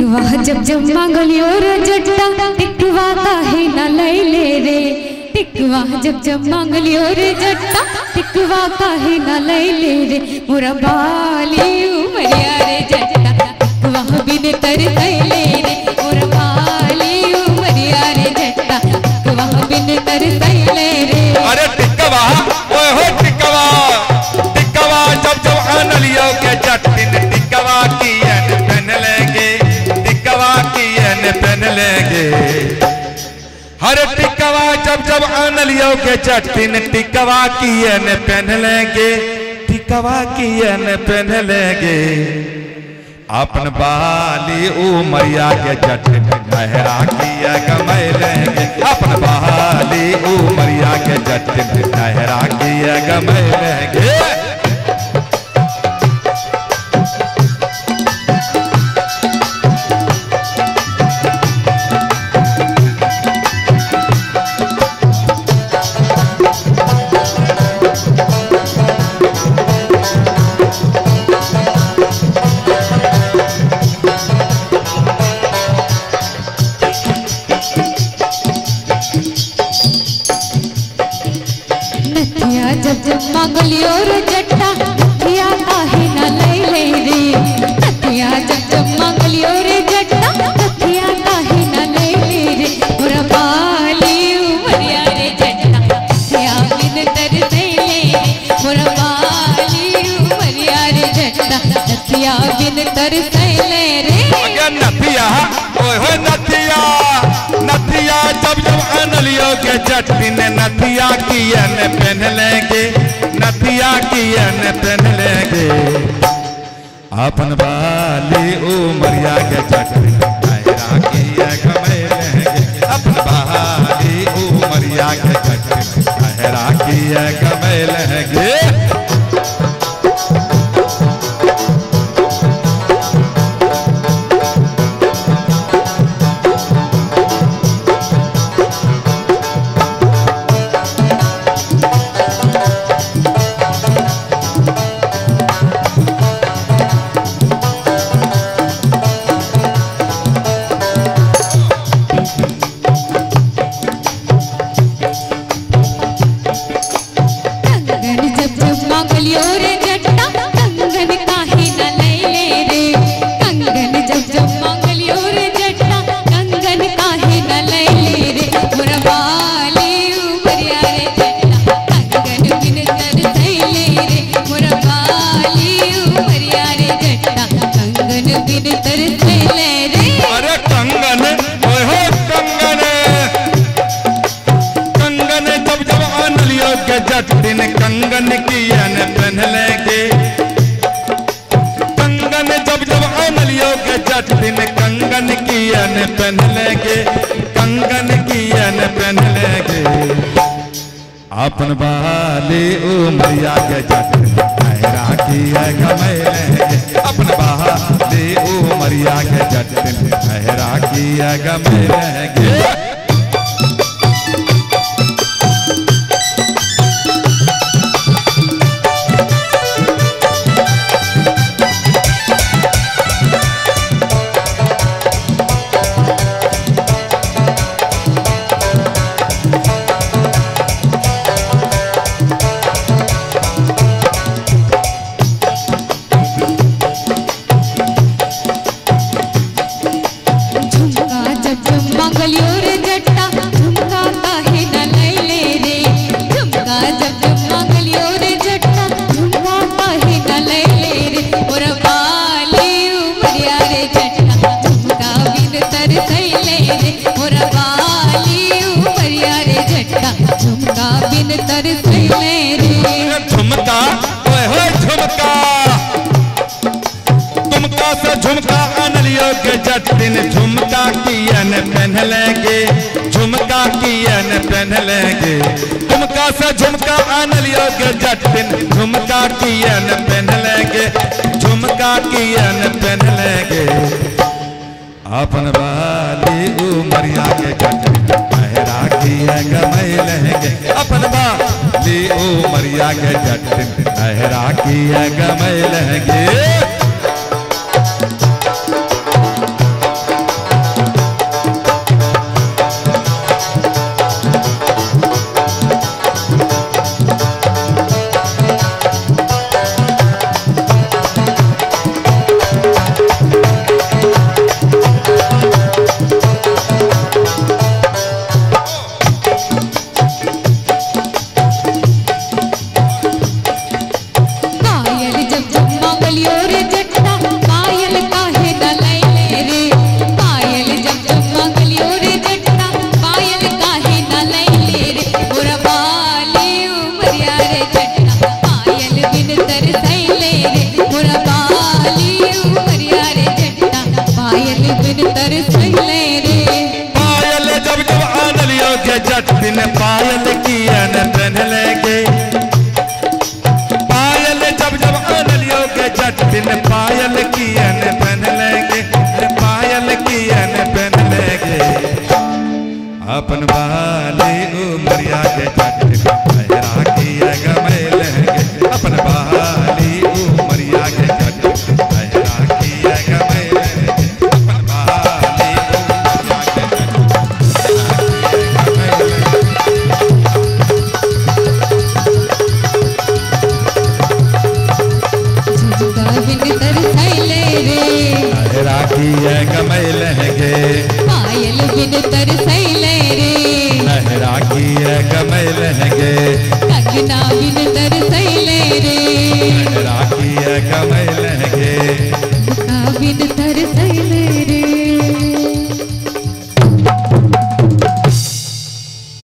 टिकवा जब जब मांगलियो रे जट्टा टिकवा काहे न लैले रे। टिकवा जब जब मांगलियो रे जट्टा टिकवा काहे न लैले रे। मोरा बाली उमरिया रे जट्टा टिकवा बिन तर सैले रे। मोरा बाली उमरिया रे जट्टा टिकवा बिन तर सैले रे। अरे टिकवा ओए हो टिकवा टिकवा जब जब आन लियो के जट्टिन टिकवा की पहन लेंगे टिकवा की पहन लेंगे। हरे टिकवा जब जब आन लियो के जट्टिन टिकवा की पहन लेंगे टिकवा की पहन लेंगे। अपन बाली उमरिया के जट्टिन लहरा की गमय लेंगे। अपन बाली उमरिया के जट्टिन लहरा की गमय लेंगे। जब जब मांगलियो रे जट्टा नथिया काहे न लैले रे। नथिया जब जब मांगलियो रे जट्टा नथिया काहे न लैले रे। मोरा बाली उमरिया रे जट्टा नथिया बिन तर सैले रे। मोरा बाली उमरिया रे जट्टा नथिया बिन तर सैले रे। अगर नथिया ओए हो नथिया नथिया जब जब आन लियो के जट्टिन नथिया की पहन लेंगे नथिया की पहन लेंगे। अपन बाली उमरिया के जट्टिन लहरा की गमय लेंगे। अपन बाली उमरिया के जट्टिन लहरा की गमय लेंगे। अरे कंगन ओए हो कंगन कंगन जब जब आन लियो के जट्टिन कंगन की पहन लेंगे। कंगन जब जब आन लियो के जट्टिन कंगन की पहन लेंगे कंगन की पहन लेंगे। अपन बाली उमरिया के जट्टिन लहरा की गमय लेंगे। अपन बाली उमरिया के जट्टिन लहरा की गमय लेंगे। झुमका ओए हो झुमका तुमका से झुमका आन लियो के जट्टिन झुमका की पहन लेंगे झुमका की पहन लेंगे। तुमका से झुमका आन लियो के जट्टिन झुमका की पहन लेंगे झुमका की पहन लेंगे। अपन बाली उमरिया के जट्टिन लहरा की गमय लेंगे। अपन बाली उमरिया के जट्टिन लहरा की गमय लेंगे। पायल बिन तरसैले रे पायल जब जब आनलियो के जट दिन पायल कियन पहन लेंगे पायल जब जब आनलियो के जट दिन पायल कियन पहन लेंगे पायल कियन पहन लेंगे अपन बाली उमरिया के जट लहरा किया गमय लेंगे अपन बाली उमरिया के जट लहरा किया गमय लेंगे अपन बाली उमरिया के झुमका बिन तरसैले रे लहरा किया गमय लेंगे पायल बिन तरसैले रे लहरा किया गमय लेंगे कंगना बिन तरसैले रे लहरा किया गमय लेंगे झुमका बिन